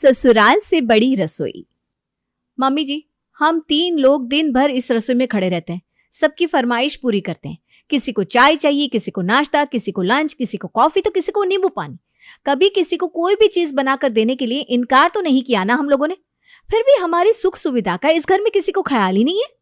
ससुराल से बड़ी रसोई। मम्मी जी, हम 3 लोग दिन भर इस रसोई में खड़े रहते हैं, सबकी फरमाइश पूरी करते हैं। किसी को चाय चाहिए, किसी को नाश्ता, किसी को लंच, किसी को कॉफी तो किसी को नींबू पानी। कभी किसी को कोई भी चीज बनाकर देने के लिए इनकार तो नहीं किया ना हम लोगों ने। फिर भी हमारी सुख सुविधा का इस घर में किसी को ख्याल ही नहीं है।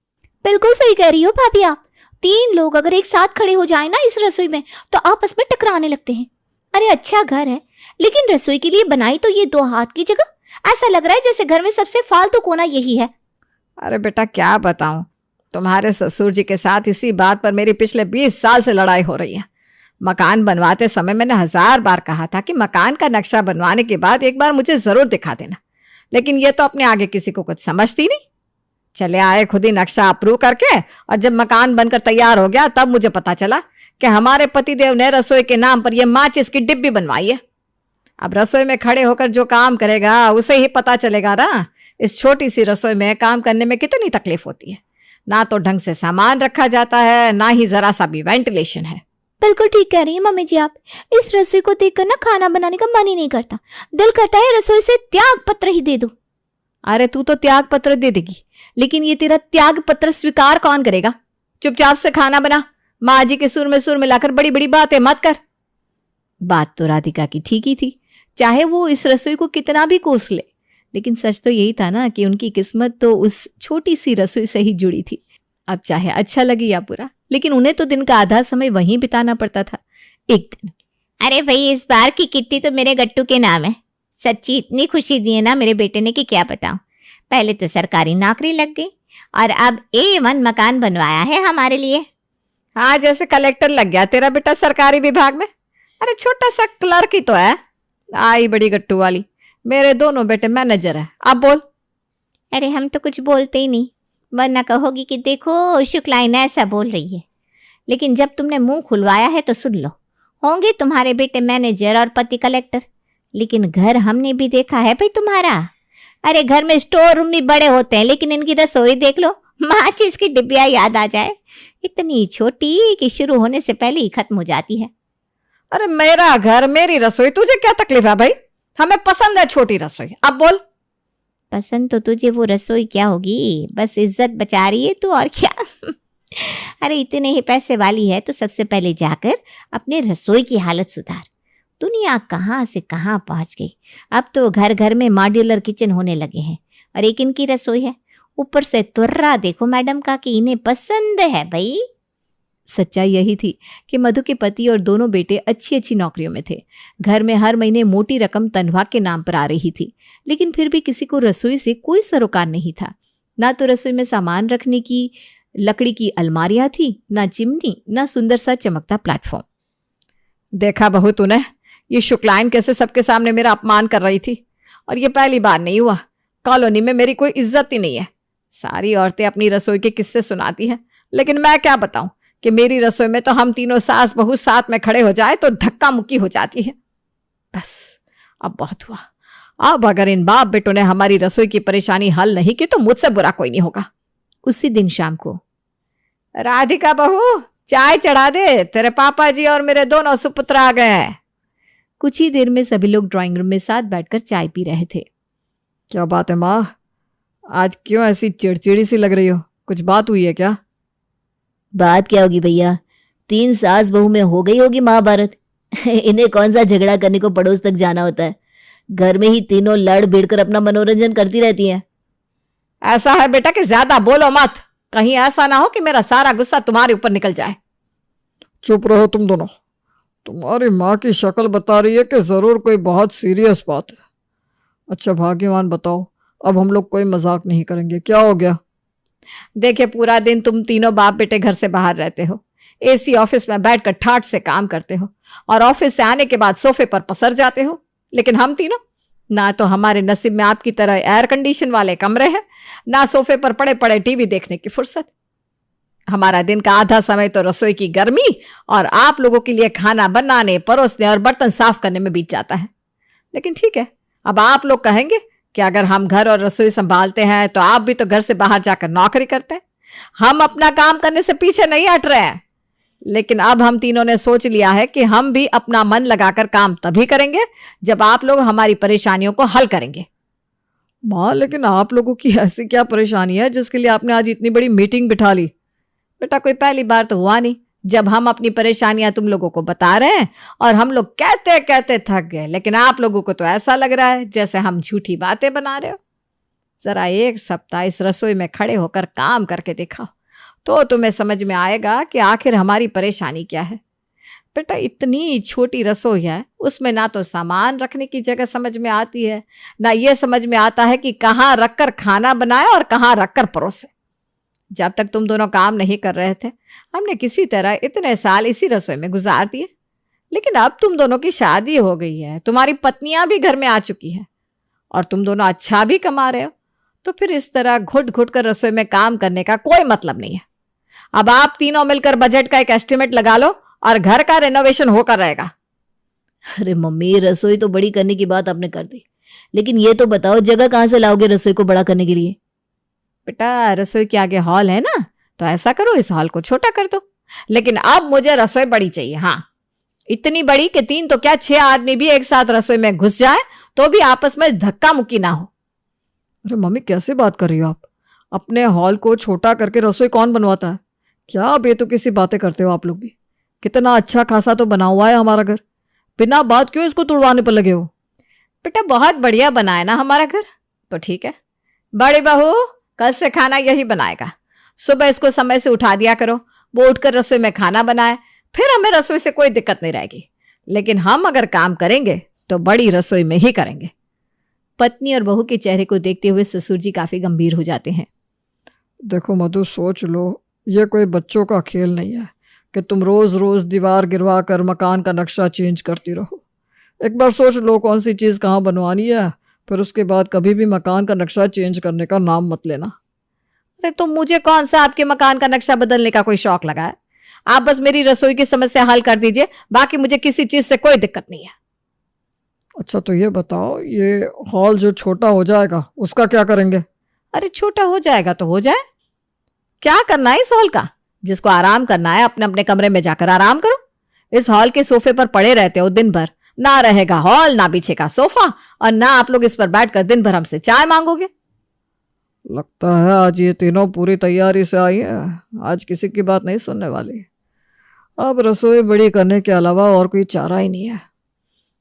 बिल्कुल सही कह रही हो भाभी आप। 3 लोग अगर एक साथ खड़े हो जाए ना इस रसोई में तो आपस में टकराने लगते हैं। अरे अच्छा घर है, लेकिन रसोई के लिए बनाई तो ये 2 हाथ की जगह। ऐसा लग रहा है जैसे घर में सबसे फालतू कोना यही है। अरे बेटा क्या बताऊं, तुम्हारे ससुर जी के साथ इसी बात पर मेरी पिछले 20 साल से लड़ाई हो रही है। मकान बनवाते समय मैंने 1000 बार कहा था कि मकान का नक्शा बनवाने के बाद एक बार मुझे जरूर दिखा देना, लेकिन ये तो अपने आगे किसी को कुछ समझती नहीं। चले आए खुद ही नक्शा अप्रूव करके, और जब मकान बनकर तैयार हो गया तब मुझे पता चला कि हमारे पतिदेव ने रसोई के नाम पर यह माचिस की डिब्बी बनवाई है। अब रसोई में खड़े होकर जो काम करेगा उसे ही पता चलेगा ना इस छोटी सी रसोई में काम करने में कितनी तकलीफ होती है। ना तो ढंग से सामान रखा जाता है, ना ही जरा सा भी वेंटिलेशन है। बिल्कुल ठीक कह रही है मम्मी जी आप। इस रसोई को देखकर ना खाना बनाने का मन ही नहीं करता। दिल करता है रसोई से त्याग पत्र ही दे दूं। अरे तू तो त्याग पत्र दे देगी, लेकिन ये तेरा त्याग पत्र स्वीकार कौन करेगा? चुपचाप से खाना बना, माँ जी के सुर में सुर मिलाकर बड़ी बड़ी बातें मत कर। बात तो राधिका की ठीक ही थी, चाहे वो इस रसोई को कितना भी कोस ले, लेकिन सच तो यही था ना कि उनकी किस्मत तो उस छोटी सी रसोई से ही जुड़ी थी। अब चाहे अच्छा लगे या बुरा, लेकिन उन्हें तो दिन का आधा समय वहीं बिताना पड़ता था। एक दिन, अरे भाई इस बार की किट्टी तो मेरे गट्टू के नाम है। सच्ची इतनी खुशी दी है ना मेरे बेटे ने कि क्या बताऊं। पहले तो सरकारी नौकरी लग गई और अब A1 मकान बनवाया है हमारे लिए। हाँ, जैसे कलेक्टर लग गया तेरा बेटा सरकारी विभाग में। अरे छोटा सा क्लर्क ही तो है। आई बड़ी गट्टू वाली, मेरे दोनों बेटे मैनेजर है। अब बोल। अरे हम तो कुछ बोलते ही नहीं, वरना कहोगी कि देखो शुक्लाइन ऐसा बोल रही है। लेकिन जब तुमने मुंह खुलवाया है तो सुन लो, होंगे तुम्हारे बेटे मैनेजर और पति कलेक्टर, लेकिन घर हमने भी देखा है भाई तुम्हारा। अरे घर में स्टोर रूम भी बड़े होते हैं, लेकिन इनकी रसोई देख लो, माचिस की डिब्बियां याद आ जाए। इतनी छोटी कि शुरू होने से पहले ही खत्म हो जाती है। अरे मेरा घर मेरी रसोई, तुझे क्या तकलीफ है भाई? हमें पसंद है छोटी रसोई। अब बोल। पसंद तो तुझे वो रसोई क्या होगी, बस इज्जत बचा रही है तू, और क्या। अरे इतने ही पैसे वाली है तो सबसे पहले जाकर अपने रसोई की हालत सुधार। दुनिया कहाँ से कहाँ पहुंच गई। अब तो घर घर में मॉड्यूलर किचन होने लगे हैं, और एक इनकी रसोई है, ऊपर से तुर्रा देखो मैडम का कि इन्हें पसंद है भाई। सच्चाई यही थी कि मधु के पति और दोनों बेटे अच्छी अच्छी नौकरियों में थे। घर में हर महीने मोटी रकम तनख्वाह के नाम पर आ रही थी, लेकिन फिर भी किसी को रसोई से कोई सरोकार नहीं था। ना तो रसोई में सामान रखने की लकड़ी की अलमारियां थी, ना चिमनी, ना सुंदर सा चमकता प्लेटफॉर्म। देखा बहू तूने, ये शुक्लाइन कैसे सबके सामने मेरा अपमान कर रही थी। और ये पहली बार नहीं हुआ, कॉलोनी में मेरी कोई इज्जत ही नहीं है। सारी औरतें अपनी रसोई के किस्से सुनाती हैं, लेकिन मैं क्या बताऊं कि मेरी रसोई में तो हम तीनों सास बहू साथ में खड़े हो जाए तो धक्का मुक्की हो जाती है। बस अब बहुत हुआ। अब अगर इन बाप बेटों ने हमारी रसोई की परेशानी हल नहीं की तो मुझसे बुरा कोई नहीं होगा। उसी दिन शाम को, राधिका बहू चाय चढ़ा दे, तेरे पापा जी और मेरे दोनों सुपुत्र आ गए हैं। कुछ ही देर में सभी लोग ड्राइंग रूम में साथ बैठकर चाय पी रहे थे। क्या बात है माँ, आज क्यों ऐसी चिड़चिड़ी सी लग रही हो? कुछ बात हुई है क्या? बात क्या होगी भैया, 3 सास बहू में हो गई होगी महाभारत। इन्हें कौन सा झगड़ा करने को पड़ोस तक जाना होता है। घर में ही तीनों लड़ भिड़ कर अपना मनोरंजन करती रहती हैं। ऐसा है बेटा कि ज्यादा बोलो मत, कहीं ऐसा ना हो कि मेरा सारा गुस्सा तुम्हारे ऊपर निकल जाए। चुप रहो तुम दोनों। तुम्हारी माँ की शक्ल बता रही है कि जरूर कोई बहुत सीरियस बात है। अच्छा भाग्यवान, बताओ, अब हम लोग कोई मजाक नहीं करेंगे। क्या हो गया? देखिए, पूरा दिन तुम तीनों बाप बेटे घर से बाहर रहते हो, एसी ऑफिस में बैठकर ठाठ से काम करते हो, और ऑफिस से आने के बाद सोफे पर पसर जाते हो। लेकिन हम तीनों, ना तो हमारे नसीब में आपकी तरह एयर कंडीशन वाले कमरे हैं, ना सोफे पर पड़े पड़े टीवी देखने की फुर्सत। हमारा दिन का आधा समय तो रसोई की गर्मी और आप लोगों के लिए खाना बनाने, परोसने और बर्तन साफ करने में बीत जाता है। लेकिन ठीक है, अब आप लोग कहेंगे कि अगर हम घर और रसोई संभालते हैं तो आप भी तो घर से बाहर जाकर नौकरी करते हैं। हम अपना काम करने से पीछे नहीं हट रहे हैं, लेकिन अब हम तीनों ने सोच लिया है कि हम भी अपना मन लगाकर काम तभी करेंगे जब आप लोग हमारी परेशानियों को हल करेंगे। माँ, लेकिन आप लोगों की ऐसी क्या परेशानी है जिसके लिए आपने आज इतनी बड़ी मीटिंग बिठा ली? बेटा कोई पहली बार तो हुआ नहीं जब हम अपनी परेशानियां तुम लोगों को बता रहे हैं और हम लोग कहते कहते थक गए, लेकिन आप लोगों को तो ऐसा लग रहा है जैसे हम झूठी बातें बना रहे हो। जरा एक सप्ताह इस रसोई में खड़े होकर काम करके दिखाओ तो तुम्हें समझ में आएगा कि आखिर हमारी परेशानी क्या है। बेटा इतनी छोटी रसोई है, उसमें ना तो सामान रखने की जगह समझ में आती है, ना ये समझ में आता है कि कहाँ रखकर खाना बनाए और कहाँ रखकर परोसे। जब तक तुम दोनों काम नहीं कर रहे थे हमने किसी तरह इतने साल इसी रसोई में गुजार दिए, लेकिन अब तुम दोनों की शादी हो गई है, तुम्हारी पत्नियां भी घर में आ चुकी हैं और तुम दोनों अच्छा भी कमा रहे हो, तो फिर इस तरह घुट घुट कर रसोई में काम करने का कोई मतलब नहीं है। अब आप तीनों मिलकर बजट का एक एस्टिमेट लगा लो और घर का रेनोवेशन होकर रहेगा। अरे मम्मी, रसोई तो बड़ी करने की बात आपने कर दी, लेकिन ये तो बताओ जगह कहाँ से लाओगे रसोई को बड़ा करने के लिए? बेटा रसोई के आगे हॉल है ना, तो ऐसा करो इस हॉल को छोटा कर दो, लेकिन अब मुझे रसोई बड़ी चाहिए। हाँ, इतनी बड़ी कि 3 तो क्या 6 आदमी भी एक साथ रसोई में घुस जाए तो भी आपस में धक्का मुक्की ना हो। अरे मम्मी, कैसे बात कर रही हो आप? अपने हॉल को छोटा करके रसोई कौन बनवाता है? क्या बेतुकी बातें करते हो आप लोग भी। कितना अच्छा खासा तो बना हुआ है हमारा घर, बिना बात क्यों इसको तुड़वाने पर लगे हो? बेटा बहुत बढ़िया बना है ना हमारा घर, तो ठीक है, बड़ी बहू कल से खाना यही बनाएगा। सुबह इसको समय से उठा दिया करो, वो उठकर रसोई में खाना बनाए, फिर हमें रसोई से कोई दिक्कत नहीं रहेगी। लेकिन हम अगर काम करेंगे तो बड़ी रसोई में ही करेंगे। पत्नी और बहू के चेहरे को देखते हुए ससुर जी काफी गंभीर हो जाते हैं। देखो मधु, सोच लो, ये कोई बच्चों का खेल नहीं है कि तुम रोज रोज दीवार गिरवा कर मकान का नक्शा चेंज करती रहो। एक बार सोच लो कौन सी चीज़ कहाँ बनवानी है, फिर उसके बाद कभी भी मकान का नक्शा चेंज करने का नाम मत लेना। अरे तो मुझे कौन सा आपके मकान का नक्शा बदलने का कोई शौक लगा है? आप बस मेरी रसोई की समस्या हल कर दीजिए, बाकी मुझे किसी चीज से कोई दिक्कत नहीं है। अच्छा तो ये बताओ, ये हॉल जो छोटा हो जाएगा उसका क्या करेंगे? अरे छोटा हो जाएगा तो हो जाए, क्या करना है इस हॉल का? जिसको आराम करना है अपने अपने कमरे में जाकर आराम करो। इस हॉल के सोफे पर पड़े रहते हो दिन भर, ना रहेगा हॉल, ना बिछेगा सोफा, और ना आप लोग इस पर बैठकर दिन भर हमसे चाय मांगोगे। लगता है आज ये तीनों पूरी तैयारी से आई है, आज किसी की बात नहीं सुनने वाली। अब रसोई बड़ी करने के अलावा और कोई चारा ही नहीं है।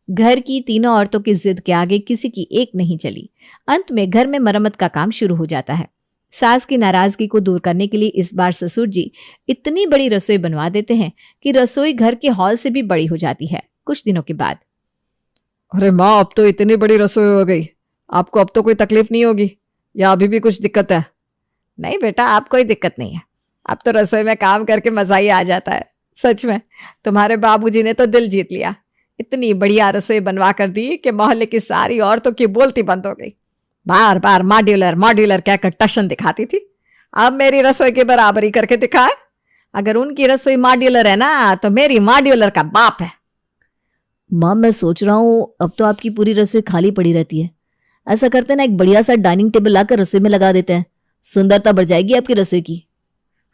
घर की तीनों औरतों की जिद के आगे किसी की एक नहीं चली। अंत में घर में मरम्मत का काम शुरू हो जाता है। सास की नाराजगी को दूर करने के लिए इस बार ससुर जी इतनी बड़ी रसोई बनवा देते हैं कि रसोई घर के हॉल से भी बड़ी हो जाती है। कुछ दिनों के बाद, अरे माँ, अब तो इतनी बड़ी रसोई हो गई, आपको अब तो कोई तकलीफ नहीं होगी या अभी भी कुछ दिक्कत है? नहीं बेटा, आप कोई दिक्कत नहीं है, अब तो रसोई में काम करके मजा ही आ जाता है। सच में तुम्हारे बाबूजी ने तो दिल जीत लिया, इतनी बढ़िया रसोई बनवा कर दी कि मोहल्ले की सारी औरतों की बोलती बंद हो गई। बार बार मॉड्यूलर मॉड्यूलर कहकर टशन दिखाती थी, अब मेरी रसोई की बराबरी करके दिखाए। अगर उनकी रसोई मॉड्यूलर है ना, तो मेरी मॉड्यूलर का बाप है। माँ, मैं सोच रहा हूँ अब तो आपकी पूरी रसोई खाली पड़ी रहती है। ऐसा करते ना, एक बढ़िया सा डाइनिंग टेबल लाकर रसोई में लगा देते हैं, सुंदरता बढ़ जाएगी आपकी रसोई की।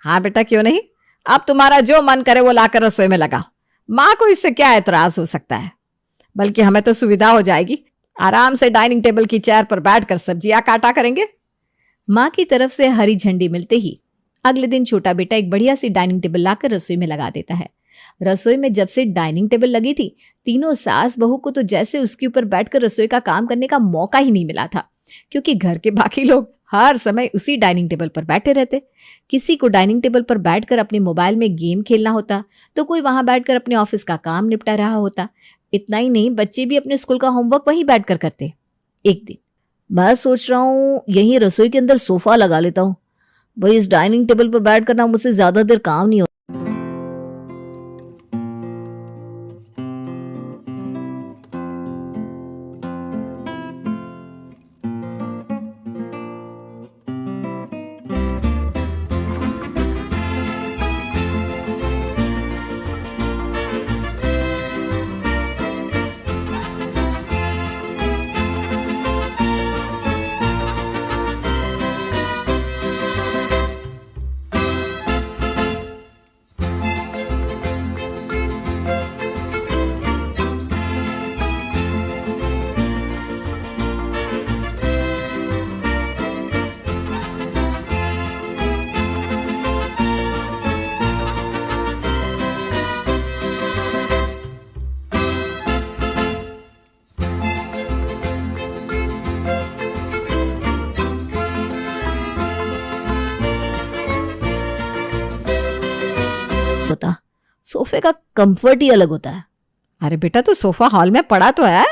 हाँ बेटा, क्यों नहीं, अब तुम्हारा जो मन करे वो लाकर रसोई में लगाओ, माँ को इससे क्या एतराज हो सकता है। बल्कि हमें तो सुविधा हो जाएगी, आराम से डाइनिंग टेबल की चेयर पर बैठकर सब्जियां काटा करेंगे। माँ की तरफ से हरी झंडी मिलते ही अगले दिन छोटा बेटा एक बढ़िया सी डाइनिंग टेबल लाकर रसोई में लगा देता है। रसोई में जब से डाइनिंग टेबल लगी थी, तीनों सास बहू को तो जैसे उसके ऊपर बैठकर रसोई का काम करने का मौका ही नहीं मिला था, क्योंकि घर के बाकी लोग हर समय उसी डाइनिंग टेबल पर बैठे रहते। किसी को डाइनिंग टेबल पर बैठकर अपने मोबाइल में गेम खेलना होता, तो कोई वहां बैठकर अपने ऑफिस का काम निपटा रहा होता। इतना ही नहीं, बच्चे भी अपने स्कूल का होमवर्क वहीं बैठकर करते। एक दिन मैं सोच रहा हूँ यहीं रसोई के अंदर सोफा लगा लेता हूँ, भाई इस डाइनिंग टेबल पर बैठ करना मुझसे ज्यादा देर काम नहीं हो। सोफे का कंफर्ट ही अलग होता है। अरे बेटा, तो सोफा हॉल में पड़ा तो है,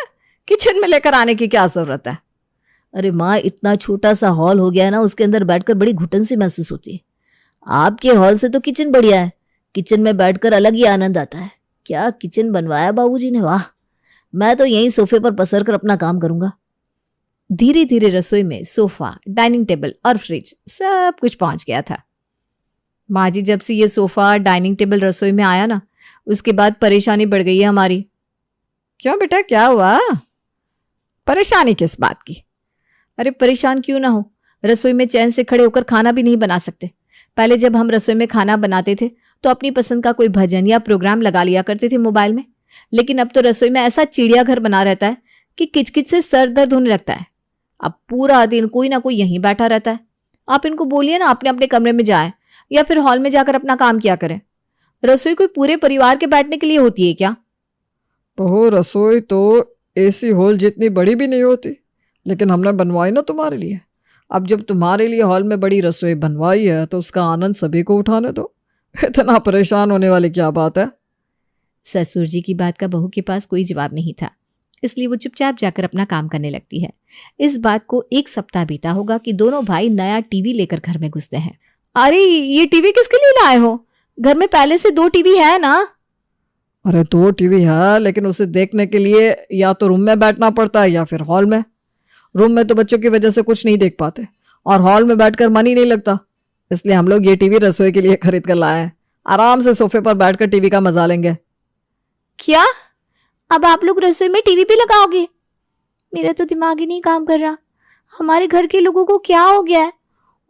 किचन में लेकर आने की क्या जरूरत है? अरे माँ, इतना छोटा सा हॉल हो गया है ना, उसके अंदर बैठकर बड़ी घुटन सी महसूस होती है। आपके हॉल से तो किचन बढ़िया है, किचन में बैठकर अलग ही आनंद आता है। क्या किचन बनवाया बाबूजी ने, वाह। मैं तो यहीं सोफे पर पसर कर अपना काम करूंगा। धीरे धीरे रसोई में सोफा, डाइनिंग टेबल और फ्रिज सब कुछ पहुंच गया था। माँ जी, जब से ये सोफा, डाइनिंग टेबल रसोई में आया ना, उसके बाद परेशानी बढ़ गई है हमारी। क्यों बेटा, क्या हुआ? परेशानी किस बात की? अरे परेशान क्यों ना हो, रसोई में चैन से खड़े होकर खाना भी नहीं बना सकते। पहले जब हम रसोई में खाना बनाते थे तो अपनी पसंद का कोई भजन या प्रोग्राम लगा लिया करते थे मोबाइल में, लेकिन अब तो रसोई में ऐसा चिड़ियाघर बना रहता है कि किचकिच से सर दर्द होने लगता है। अब पूरा दिन कोई ना कोई यहीं बैठा रहता है। आप इनको बोलिए ना अपने अपने कमरे में जाए या फिर हॉल में जाकर अपना काम किया करें। रसोई कोई पूरे परिवार के बैठने के लिए होती है क्या? बहू, रसोई तो एसी हॉल जितनी बड़ी भी नहीं होती, लेकिन हमने बनवाई ना तुम्हारे लिए। अब जब तुम्हारे लिए हॉल में बड़ी रसोई बनवाई है तो उसका आनंद सभी को उठाने दो। इतना परेशान होने वाली क्या बात है? ससुर जी की बात का बहू के पास कोई जवाब नहीं था, इसलिए वो चुपचाप जाकर अपना काम करने लगती है। इस बात को 1 सप्ताह बीता होगा कि दोनों भाई नया टीवी लेकर घर में घुसते हैं। अरे ये टीवी किसके लिए लाए हो? घर में पहले से 2 टीवी है ना? अरे 2 टीवी है, लेकिन उसे देखने के लिए या तो रूम में बैठना पड़ता है या फिर हॉल में। रूम में तो बच्चों की वजह से कुछ नहीं देख पाते और हॉल में बैठकर मन ही नहीं लगता, इसलिए हम लोग ये टीवी रसोई के लिए खरीद कर लाए हैं। आराम से सोफे पर बैठकर टीवी का मजा लेंगे। क्या अब आप लोग रसोई में टीवी भी लगाओगे? मेरा तो दिमाग ही नहीं काम कर रहा। हमारे घर के लोगों को क्या हो गया है?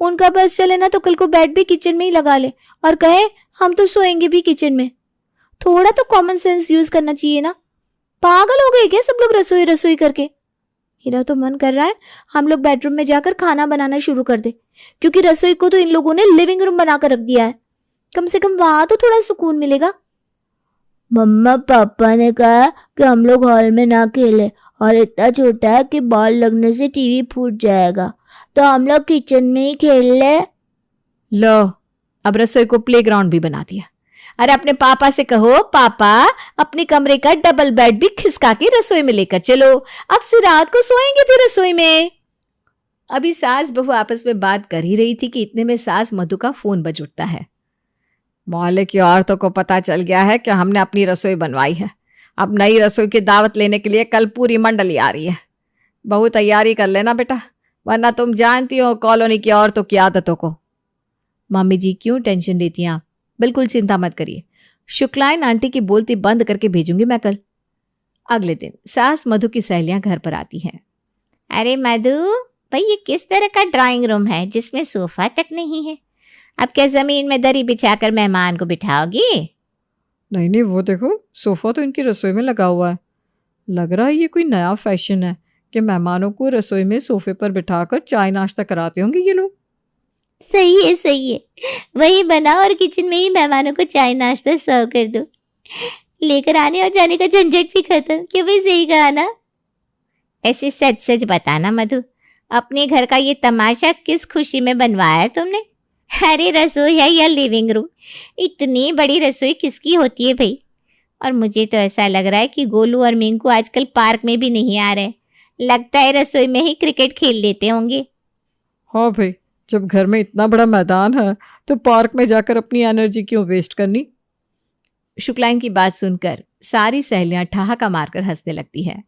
उनका बस चले ना तो कल को बेड भी किचन में ही लगा ले और कहे हम तो सोएंगे भी किचन में। थोड़ा तो कॉमन सेंस यूज करना चाहिए ना। पागल हो गए क्या सब लोग रसोई रसोई करके? मेरा तो मन कर रहा है हम लोग बेडरूम में जाकर खाना बनाना शुरू कर दे, क्योंकि रसोई को तो इन लोगों ने लिविंग रूम बनाकर रख दिया है। कम से कम वहां तो थोड़ा सुकून मिलेगा। मम्मा पापा ने कहा कि हम लोग हॉल में ना खेले, हॉल इतना छोटा है कि बॉल लगने से टीवी फूट जाएगा, तो हम लोग किचन में ही खेल ले। लो, अब रसोई को प्लेग्राउंड भी बना दिया। अरे अपने पापा से कहो, पापा अपने कमरे का डबल बेड भी खिसका के रसोई में लेकर चलो, अब से रात को सोएंगे भी रसोई में। अभी सास बहू आपस में बात कर ही रही थी कि इतने में सास मधु का फोन बज उठता है। मोहल्ले की औरतों को पता चल गया है कि हमने अपनी रसोई बनवाई है। अब नई रसोई की दावत लेने के लिए कल पूरी मंडली आ रही है। बहू तैयारी कर लेना बेटा, वरना तुम जानती हो कॉलोनी की औरतों की आदतों को। मम्मी जी क्यों टेंशन लेती हैं आप? बिल्कुल चिंता मत करिए, शुक्लाइन आंटी की बोलती बंद करके भेजूंगी मैं कल। अगले दिन सास मधु की सहेलियां घर पर आती हैं। अरे मधु भाई, ये किस तरह का ड्राइंग रूम है जिसमें सोफा तक नहीं है? अब क्या जमीन में दरी बिछाकर मेहमान को बिठाओगी? नहीं नहीं, वो देखो सोफा तो इनकी रसोई में लगा हुआ है। लग रहा है ये कोई नया फैशन है कि मेहमानों को रसोई में सोफे पर बिठाकर चाय नाश्ता कराते होंगे ये लोग। सही है सही है, वही बनाओ और किचन में ही मेहमानों को चाय नाश्ता सर्व कर दो। लेकर आने और जाने का झंझट भी खत्म। क्यों भाई, सही कहा ना? ऐसे सच सच बताना मधु, अपने घर का ये तमाशा किस खुशी में बनवाया है तुमने? अरे रसोई है या लिविंग रूम? इतनी बड़ी रसोई किसकी होती है भाई? और मुझे तो ऐसा लग रहा है कि गोलू और मिंकू आजकल पार्क में भी नहीं आ रहे, लगता है रसोई में ही क्रिकेट खेल लेते होंगे। हाँ भाई, जब घर में इतना बड़ा मैदान है तो पार्क में जाकर अपनी एनर्जी क्यों वेस्ट करनी। शुक्लाइन की बात सुनकर सारी सहेलियां ठहाका मारकर हंसने लगती है।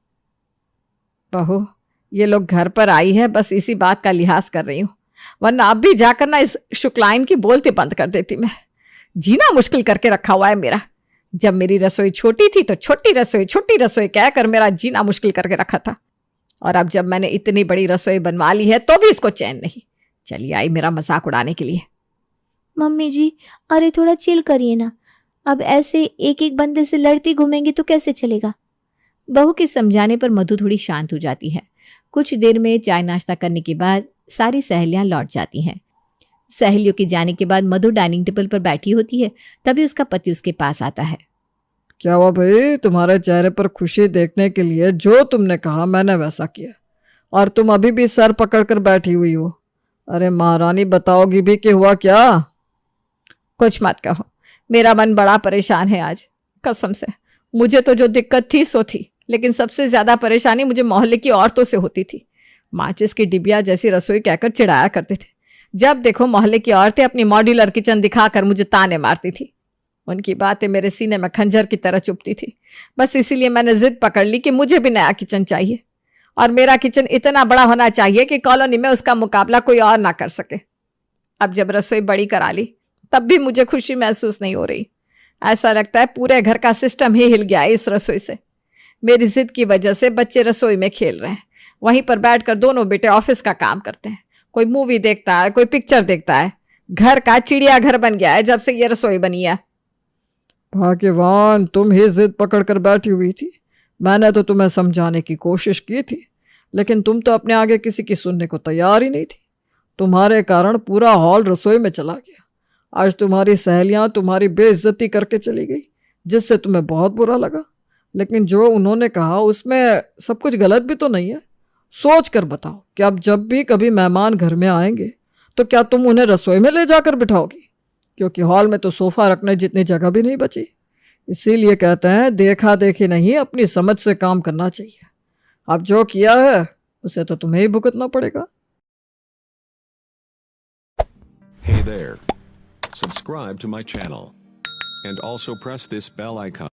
बहू, ये लोग घर पर आई है, बस इसी बात का लिहाज कर रही हूँ, वरना अब भी जाकर ना इस शुक्लाइन की बोलती बंद कर देती मैं। जीना मुश्किल करके रखा हुआ है मेरा। जब मेरी रसोई छोटी थी तो छोटी रसोई कहकर मेरा जीना मुश्किल करके रखा था, और अब जब मैंने इतनी बड़ी रसोई बनवा ली है तो भी इसको चैन नहीं। चलिए आई मेरा मजाक उड़ाने के लिए। मम्मी जी, अरे थोड़ा चिल करिए ना। अब ऐसे एक एक बंदे से लड़ती घूमेंगी तो कैसे चलेगा? बहू के समझाने पर मधु थोड़ी शांत हो जाती है। कुछ देर में चाय नाश्ता करने के बाद सारी सहेलियां लौट जाती हैं। सहेलियों के जाने के बाद मधु डाइनिंग टेबल पर बैठी होती है, तभी उसका पति उसके पास आता है। क्या हुआ भाई, तुम्हारे चेहरे पर खुशी देखने के लिए जो तुमने कहा मैंने वैसा किया, और तुम अभी भी सर पकड़कर बैठी हुई हो। अरे महारानी, बताओगी भी कि हुआ क्या? कुछ मत कहो, मेरा मन बड़ा परेशान है आज, कसम से। मुझे तो जो दिक्कत थी सो थी, लेकिन सबसे ज्यादा परेशानी मुझे मोहल्ले की औरतों से होती थी। माचिस की डिबिया जैसी रसोई कहकर चिढ़ाया करते थे। जब देखो मोहल्ले की औरतें अपनी मॉड्यूलर किचन दिखाकर मुझे ताने मारती थी। उनकी बातें मेरे सीने में खंजर की तरह चुभती थी। बस इसीलिए मैंने जिद पकड़ ली कि मुझे भी नया किचन चाहिए, और मेरा किचन इतना बड़ा होना चाहिए कि कॉलोनी में उसका मुकाबला कोई और ना कर सके। अब जब रसोई बड़ी करा ली तब भी मुझे खुशी महसूस नहीं हो रही। ऐसा लगता है पूरे घर का सिस्टम ही हिल गया है इस रसोई से। मेरी जिद की वजह से बच्चे रसोई में खेल रहे हैं, वहीं पर बैठकर दोनों बेटे ऑफिस का काम करते हैं। कोई मूवी देखता है, कोई पिक्चर देखता है। घर का चिड़ियाघर बन गया है जब से ये रसोई बनी है। भाग्यवान, तुम ही जिद पकड़ कर बैठी हुई थी। मैंने तो तुम्हें समझाने की कोशिश की थी, लेकिन तुम तो अपने आगे किसी की सुनने को तैयार ही नहीं थी। तुम्हारे कारण पूरा हॉल रसोई में चला गया। आज तुम्हारी सहेलियां तुम्हारी बेइज्जती करके चली गई, जिससे तुम्हें बहुत बुरा लगा। लेकिन जो उन्होंने कहा उसमें सब कुछ गलत भी तो नहीं है। सोच कर बताओ कि अब जब भी कभी मेहमान घर में आएंगे तो क्या तुम उन्हें रसोई में ले जाकर बिठाओगी? क्योंकि हॉल में तो सोफा रखने जितनी जगह भी नहीं बची। इसीलिए कहते हैं देखा देखी नहीं, अपनी समझ से काम करना चाहिए। अब जो किया है उसे तो तुम्हें ही भुगतना पड़ेगा। Hey there. Subscribe to my channel. And also press this bell icon.